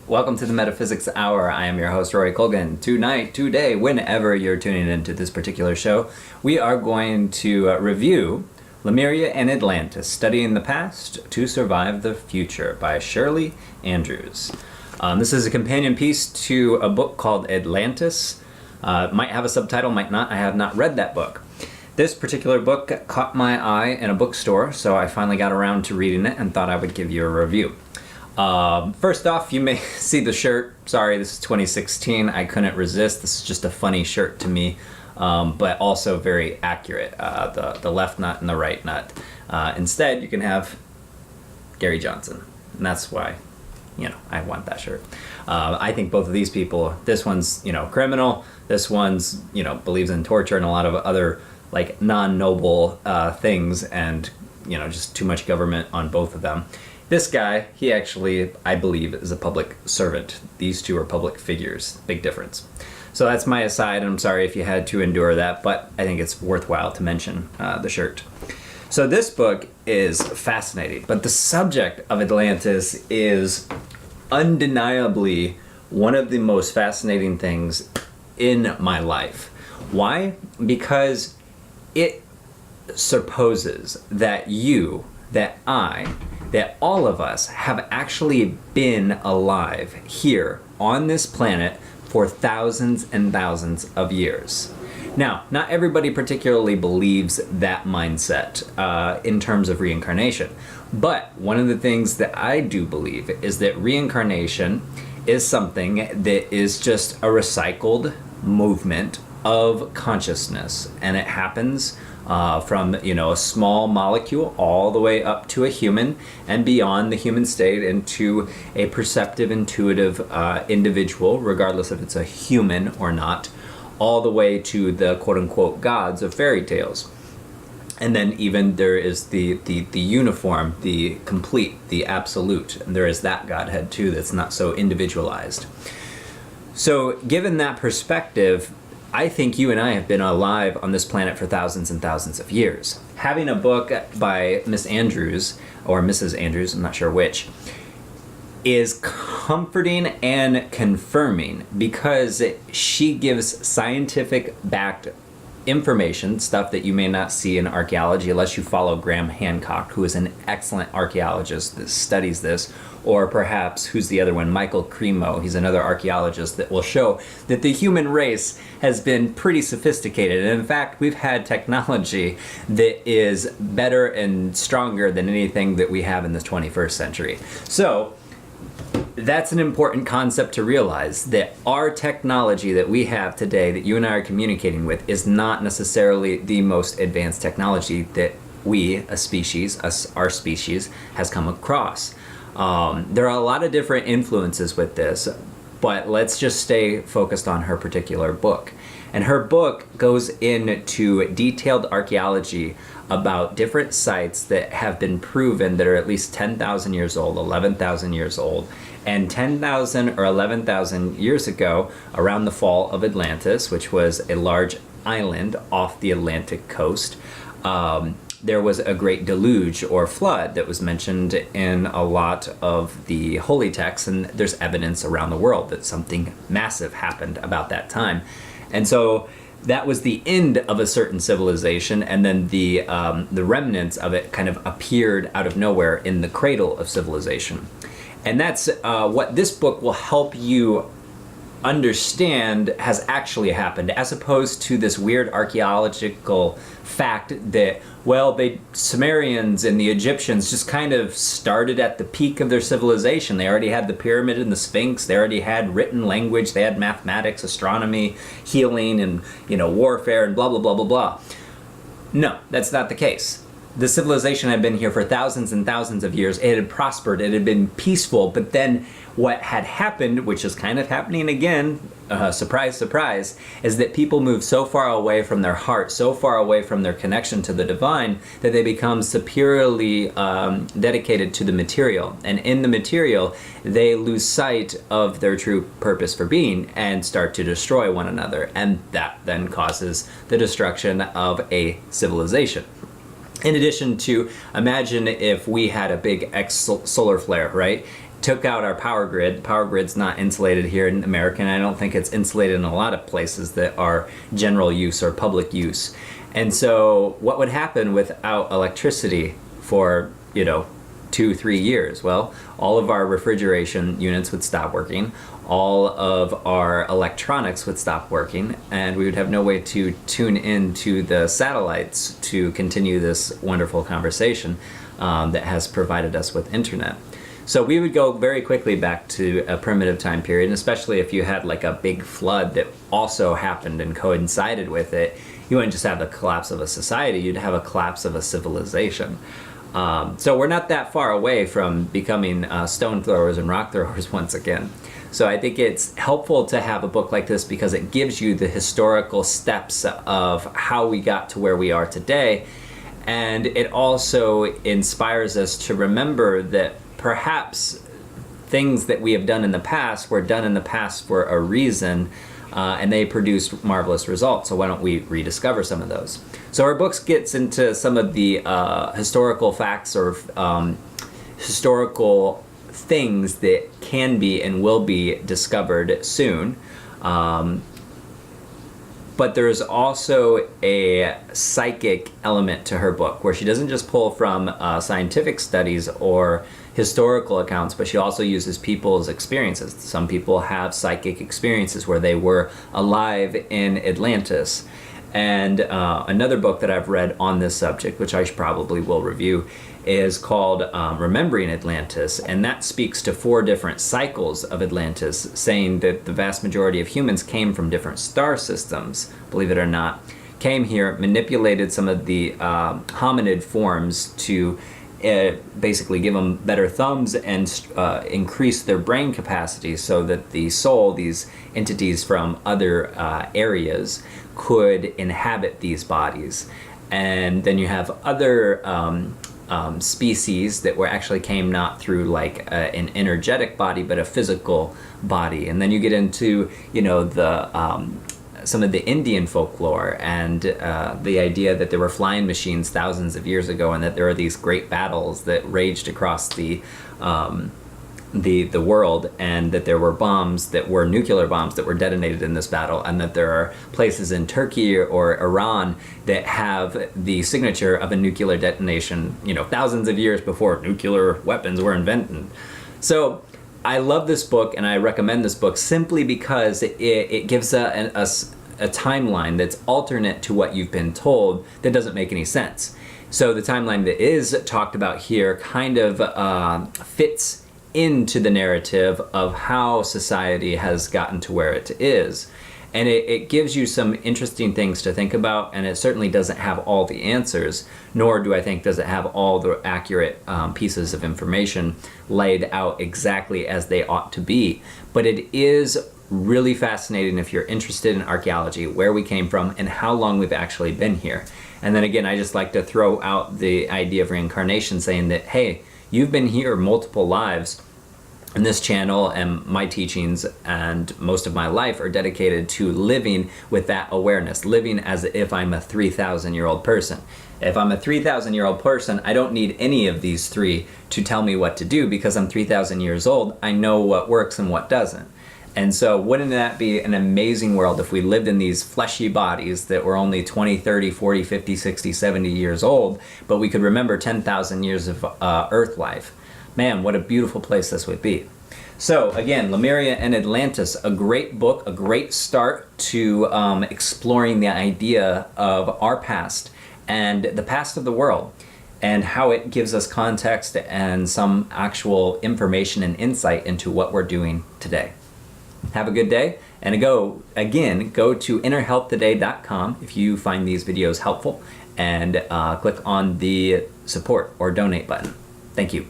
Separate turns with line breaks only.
Welcome to the Metaphysics Hour. I am your host, Rory Colgan. Today, whenever you're tuning into this particular show, we are going to review Lemuria and Atlantis, Studying the Past to Survive the Future by Shirley Andrews. This is a companion piece to a book called Atlantis. Might have a subtitle, might not. I have not read that book. This particular book caught my eye in a bookstore, so I finally got around to reading it and thought I would give you a review. First off, you may see the shirt. Sorry, this is 2016. I couldn't resist. This is just a funny shirt to me, but also very accurate. The left nut and the right nut. Instead, you can have Gary Johnson, and that's why, I want that shirt. I think both of these people, this one's, criminal. This one's, believes in torture and a lot of other, non-noble things, and, just too much government on both of them. This guy, he actually, I believe, is a public servant. These two are public figures. Big difference. So that's my aside, and I'm sorry if you had to endure that, but I think it's worthwhile to mention the shirt. So this book is fascinating, but the subject of Atlantis is undeniably one of the most fascinating things in my life. Why? Because it supposes that you, that I, that all of us have actually been alive here on this planet for thousands and thousands of years. Now, not everybody particularly believes that mindset in terms of reincarnation, but one of the things that I do believe is that reincarnation is something that is just a recycled movement of consciousness, and it happens from a small molecule all the way up to a human and beyond the human state into a perceptive, intuitive individual, regardless if it's a human or not, all the way to the quote-unquote gods of fairy tales. And then even there is the uniform, the complete, the absolute, and there is that Godhead too that's not so individualized. So given that perspective, I think you and I have been alive on this planet for thousands and thousands of years. Having a book by Miss Andrews, or Mrs. Andrews, I'm not sure which, is comforting and confirming because she gives scientific-backed information, stuff that you may not see in archaeology unless you follow Graham Hancock, who is an excellent archaeologist that studies this, or perhaps, who's the other one, Michael Cremo. He's another archaeologist that will show that the human race has been pretty sophisticated. And in fact, we've had technology that is better and stronger than anything that we have in the 21st century. So that's an important concept to realize, that our technology that we have today, that you and I are communicating with, is not necessarily the most advanced technology that we, our species, has come across. There are a lot of different influences with this, but let's just stay focused on her particular book. And her book goes into detailed archaeology about different sites that have been proven that are at least 10,000 years old, 11,000 years old. And 10,000 or 11,000 years ago, around the fall of Atlantis, which was a large island off the Atlantic coast, there was a great deluge or flood that was mentioned in a lot of the holy texts, and there's evidence around the world that something massive happened about that time. And so that was the end of a certain civilization, and then the remnants of it kind of appeared out of nowhere in the cradle of civilization. And that's what this book will help you understand has actually happened, as opposed to this weird archaeological fact that, well, the Sumerians and the Egyptians just kind of started at the peak of their civilization. They already had the pyramid and the Sphinx. They already had written language. They had mathematics, astronomy, healing, and warfare, and blah, blah, blah, blah, blah. No, that's not the case. The civilization had been here for thousands and thousands of years. It had prospered. It had been peaceful. But then what had happened, which is kind of happening again, surprise, surprise, is that people move so far away from their heart, so far away from their connection to the divine, that they become superiorly dedicated to the material. And in the material, they lose sight of their true purpose for being and start to destroy one another. And that then causes the destruction of a civilization. In addition to, imagine if we had a big solar flare, right? took out our power grid. The power grid's not insulated here in America, and I don't think it's insulated in a lot of places that are general use or public use. And so what would happen without electricity for, 2-3 years? Well, all of our refrigeration units would stop working, all of our electronics would stop working, and we would have no way to tune into the satellites to continue this wonderful conversation that has provided us with internet. So we would go very quickly back to a primitive time period, and especially if you had like a big flood that also happened and coincided with it, you wouldn't just have the collapse of a society, you'd have a collapse of a civilization. So we're not that far away from becoming stone throwers and rock throwers once again. So I think it's helpful to have a book like this because it gives you the historical steps of how we got to where we are today. And it also inspires us to remember that perhaps things that we have done in the past were done in the past for a reason, and they produced marvelous results. So why don't we rediscover some of those? So our books gets into some of the historical facts or historical things that can be and will be discovered soon. But there's also a psychic element to her book where she doesn't just pull from scientific studies or historical accounts, but she also uses people's experiences. Some people have psychic experiences where they were alive in Atlantis. And another book that I've read on this subject, which I probably will review, is called Remembering Atlantis, and that speaks to 4 different cycles of Atlantis, saying that the vast majority of humans came from different star systems, believe it or not, came here, manipulated some of the hominid forms to basically give them better thumbs and increase their brain capacity so that the soul, these entities from other areas, could inhabit these bodies. And then you have other species that actually came not through like an energetic body but a physical body. And then you get into the some of the Indian folklore and the idea that there were flying machines thousands of years ago, and that there are these great battles that raged across the world, and that there were bombs that were nuclear bombs that were detonated in this battle, and that there are places in Turkey or Iran that have the signature of a nuclear detonation, thousands of years before nuclear weapons were invented. So I love this book, and I recommend this book simply because it gives a timeline that's alternate to what you've been told that doesn't make any sense. So the timeline that is talked about here kind of fits into the narrative of how society has gotten to where it is. And it gives you some interesting things to think about, and it certainly doesn't have all the answers, nor do I think does it have all the accurate pieces of information laid out exactly as they ought to be. But it is really fascinating if you're interested in archaeology, where we came from, and how long we've actually been here. And then again, I just like to throw out the idea of reincarnation, saying that, hey, you've been here multiple lives. And this channel and my teachings and most of my life are dedicated to living with that awareness, living as if I'm a 3,000-year-old person. If I'm a 3,000-year-old person, I don't need any of these 3 to tell me what to do, because I'm 3,000 years old. I know what works and what doesn't. And so wouldn't that be an amazing world if we lived in these fleshy bodies that were only 20, 30, 40, 50, 60, 70 years old, but we could remember 10,000 years of Earth life? Man, what a beautiful place this would be. So again, Lemuria and Atlantis, a great book, a great start to exploring the idea of our past and the past of the world, and how it gives us context and some actual information and insight into what we're doing today. Have a good day, and go to innerhealthtoday.com if you find these videos helpful, and click on the support or donate button. Thank you.